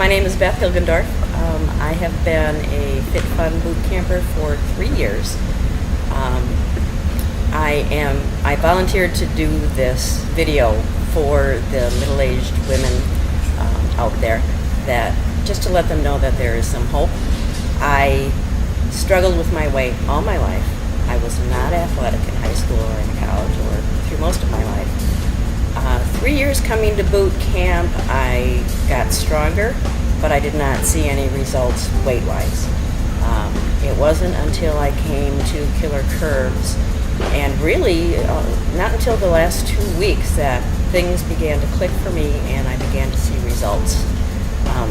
My name is Beth Hilgendorf. I have been a Fit Fun boot camper for 3 years. I volunteered to do this video for the middle-aged women out there, that just to let them know that there is some hope. I struggled with my weight all my life. I was not athletic in high school or in college or through most of my life. 3 years coming to boot camp, I got stronger, but I did not see any results weight-wise. It wasn't until I came to Killer Kurves, and really not until the last 2 weeks, that things began to click for me and I began to see results.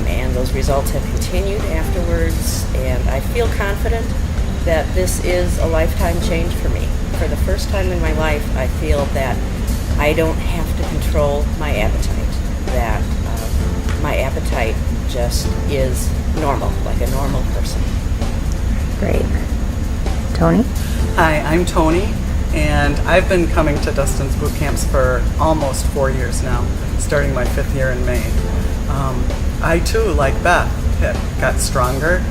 And those results have continued afterwards, and I feel confident that this is a lifetime change for me. For the first time in my life, I feel that I don't have to control my appetite, that my appetite just is normal, like a normal person. Great. Toni? Hi, I'm Toni, and I've been coming to Dustin's boot camps for almost 4 years now, starting my 5th year in May. I too, like Beth, got stronger,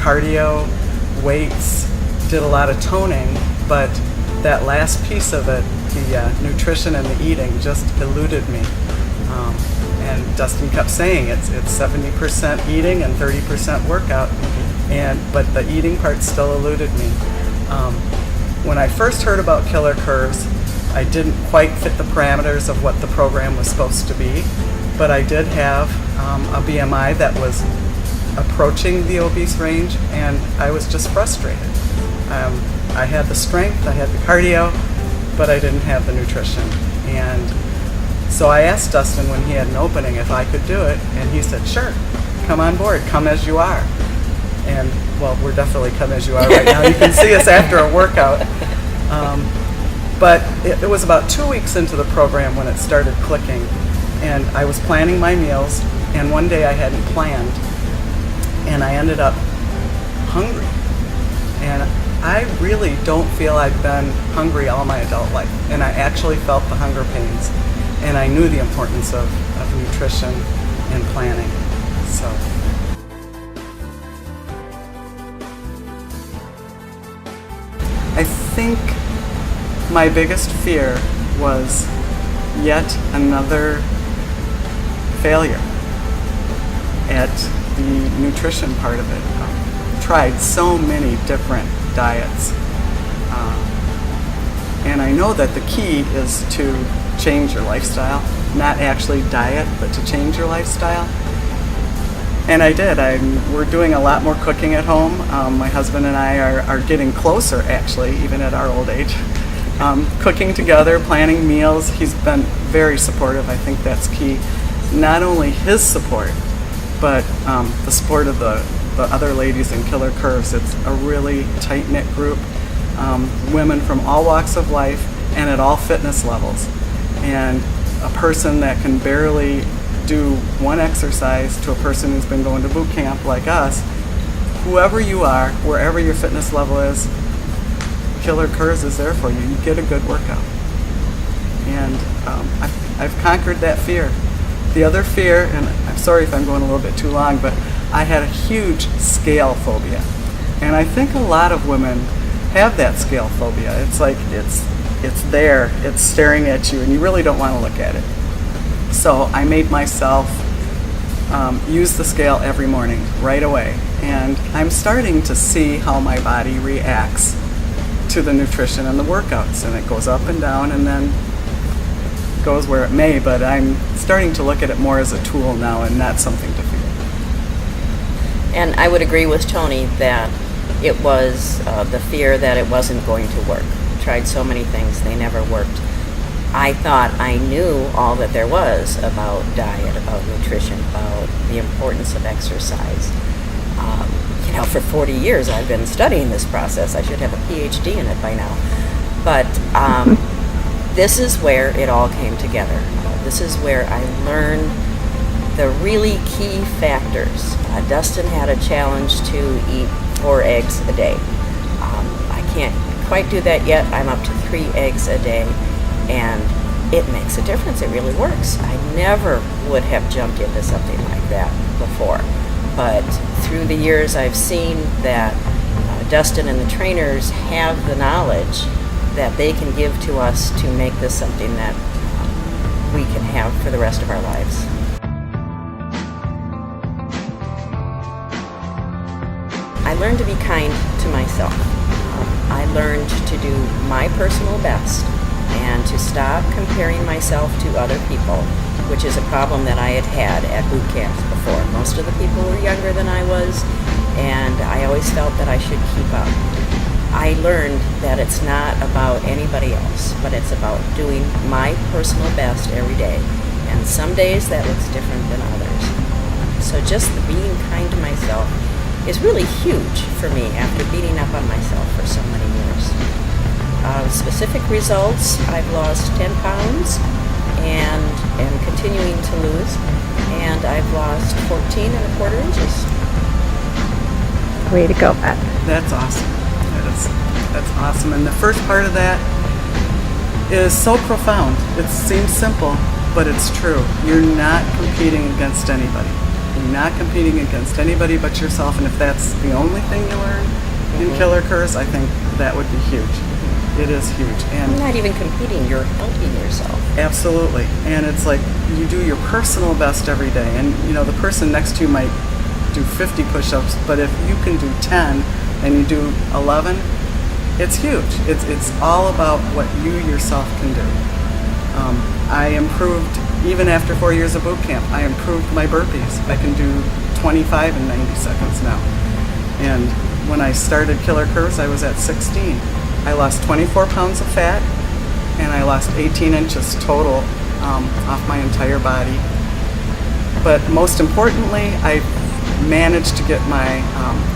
cardio, weights, did a lot of toning, but that last piece of it, the nutrition and the eating, just eluded me. And Dustin kept saying it's 70% eating and 30% workout, but the eating part still eluded me. When I first heard about Killer Kurves, I didn't quite fit the parameters of what the program was supposed to be, but I did have a BMI that was approaching the obese range, and I was just frustrated. I had the strength, I had the cardio, but I didn't have the nutrition. And so I asked Dustin when he had an opening if I could do it, and he said, sure, come on board, come as you are. And well, we're definitely come as you are right now. You can see us after a workout. But it was about 2 weeks into the program when it started clicking, and I was planning my meals, and one day I hadn't planned, and I ended up hungry. And I really don't feel I've been hungry all my adult life, and I actually felt the hunger pains, and I knew the importance of nutrition and planning. So I think my biggest fear was yet another failure at the nutrition part of it. Tried so many different diets, and I know that the key is to change your lifestyle, not actually diet, but to change your lifestyle. And I did. We're doing a lot more cooking at home. My husband and I are getting closer, actually, even at our old age. Cooking together, planning meals. He's been very supportive. I think that's key. Not only his support, but the support of the other ladies in Killer Kurves. It's a really tight-knit group, women from all walks of life and at all fitness levels. And a person that can barely do one exercise to a person who's been going to boot camp like us, whoever you are, wherever your fitness level is, Killer Kurves is there for you. You get a good workout. And I've conquered that fear. The other fear, and I'm sorry if I'm going a little bit too long, but I had a huge scale phobia. And I think a lot of women have that scale phobia. It's like it's there, it's staring at you, and you really don't want to look at it. So I made myself use the scale every morning, right away. And I'm starting to see how my body reacts to the nutrition and the workouts. And it goes up and down and then goes where it may, but I'm starting to look at it more as a tool now and not something to fear. And I would agree with Toni that it was the fear that it wasn't going to work. Tried so many things, they never worked. I thought I knew all that there was about diet, about nutrition, about the importance of exercise. For 40 years I've been studying this process. I should have a PhD in it by now. But this is where it all came together. This is where I learned the really key factors. Dustin had a challenge to eat 4 eggs a day. I can't quite do that yet. I'm up to 3 eggs a day, and it makes a difference. It really works. I never would have jumped into something like that. before. But through the years, I've seen that Dustin and the trainers have the knowledge that they can give to us to make this something that we can have for the rest of our lives. I learned to be kind to myself. I learned to do my personal best and to stop comparing myself to other people, which is a problem that I had at boot camps before. Most of the people were younger than I was, and I always felt that I should keep up. I learned that it's not about anybody else, but it's about doing my personal best every day. And some days that looks different than others. So just the being kind to myself is really huge for me after beating up on myself for so many years. Specific results, I've lost 10 pounds and am continuing to lose, and I've lost 14 1/4 inches. Way to go, Beth. That's awesome. That's awesome. And the first part of that is so profound. It seems simple, but it's true. You're not competing against anybody. You're not competing against anybody but yourself. And if that's the only thing you learn in Killer Kurves, I think that would be huge. It is huge. And You're not even competing, you're helping yourself. absolutely. And it's like you do your personal best every day. And you know, the person next to you might do 50 push-ups, but if you can do 10 and you do 11, it's huge. It's all about what you yourself can do. I improved, even after 4 years of boot camp, I improved my burpees. I can do 25 in 90 seconds now. And when I started Killer Kurves, I was at 16. I lost 24 pounds of fat, and I lost 18 inches total off my entire body. But most importantly, I managed to get my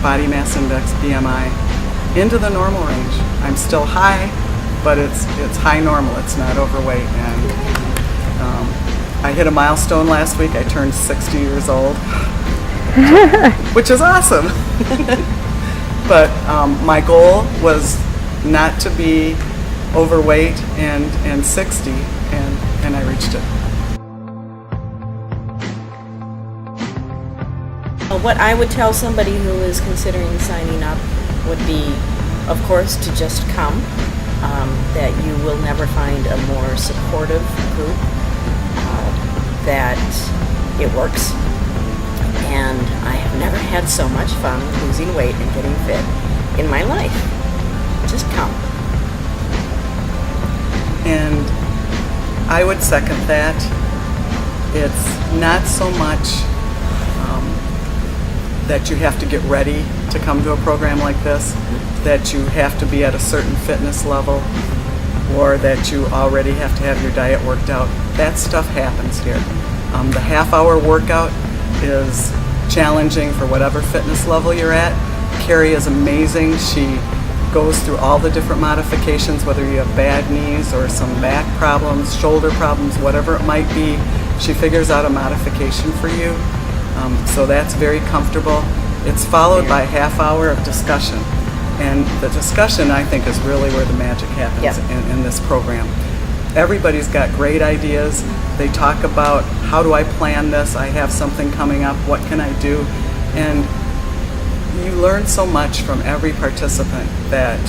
body mass index, BMI, into the normal range. I'm still high, but it's high normal. It's not overweight. And I hit a milestone last week. I turned 60 years old, which is awesome. But my goal was not to be overweight and 60, and I reached it. What I would tell somebody who is considering signing up would be, of course, to just come. That you will never find a more supportive group, that it works. And I have never had so much fun losing weight and getting fit in my life. Just come. And I would second that. It's not so much that you have to get ready to come to a program like this, that you have to be at a certain fitness level, or that you already have to have your diet worked out. That stuff happens here. The half-hour workout is challenging for whatever fitness level you're at. Carrie is amazing. She goes through all the different modifications, whether you have bad knees or some back problems, shoulder problems, whatever it might be. She figures out a modification for you. So that's very comfortable. It's followed by a half hour of discussion. And the discussion, I think, is really where the magic happens in this program. Everybody's got great ideas. They talk about, how do I plan this? I have something coming up. What can I do? And you learn so much from every participant that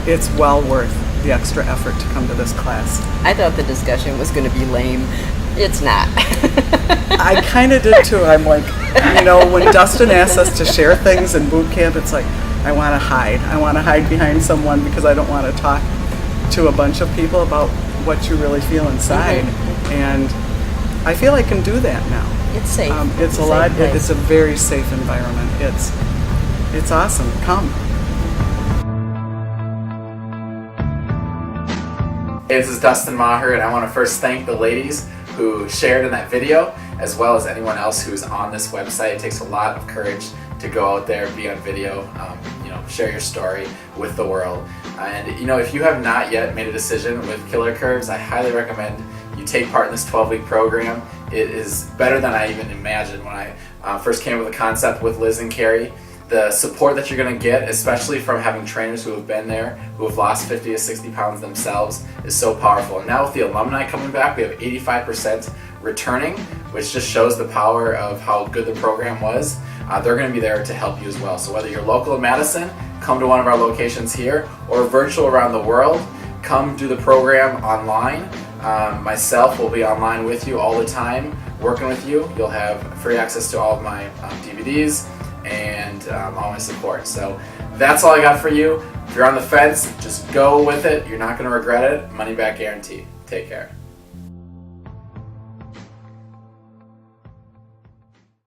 it's well worth the extra effort to come to this class. I thought the discussion was going to be lame. It's not. I kind of did too. I'm like, you know, when Dustin asks us to share things in boot camp, it's like, I want to hide. I want to hide behind someone because I don't want to talk to a bunch of people about what you really feel inside. And I feel I can do that now. It's safe. It's a lot. It's a very safe environment. It's awesome. Come. Hey, this is Dustin Maher, and I want to first thank the ladies who shared in that video, as well as anyone else who's on this website. It takes a lot of courage to go out there, be on video, share your story with the world. And if you have not yet made a decision with Killer Kurves, I highly recommend you take part in this 12-week program. It is better than I even imagined when I first came up with the concept with Liz and Carrie. The support that you're going to get, especially from having trainers who have been there, who have lost 50 to 60 pounds themselves, is so powerful. And now with the alumni coming back, we have 85% returning, which just shows the power of how good the program was. They're going to be there to help you as well. So whether you're local in Madison, come to one of our locations here, or virtual around the world, come do the program online. Myself will be online with you all the time, working with you. You'll have free access to all of my DVDs and all my support. So that's all I got for you. If you're on the fence, just go with it. You're not going to regret it. Money back guarantee. Take care.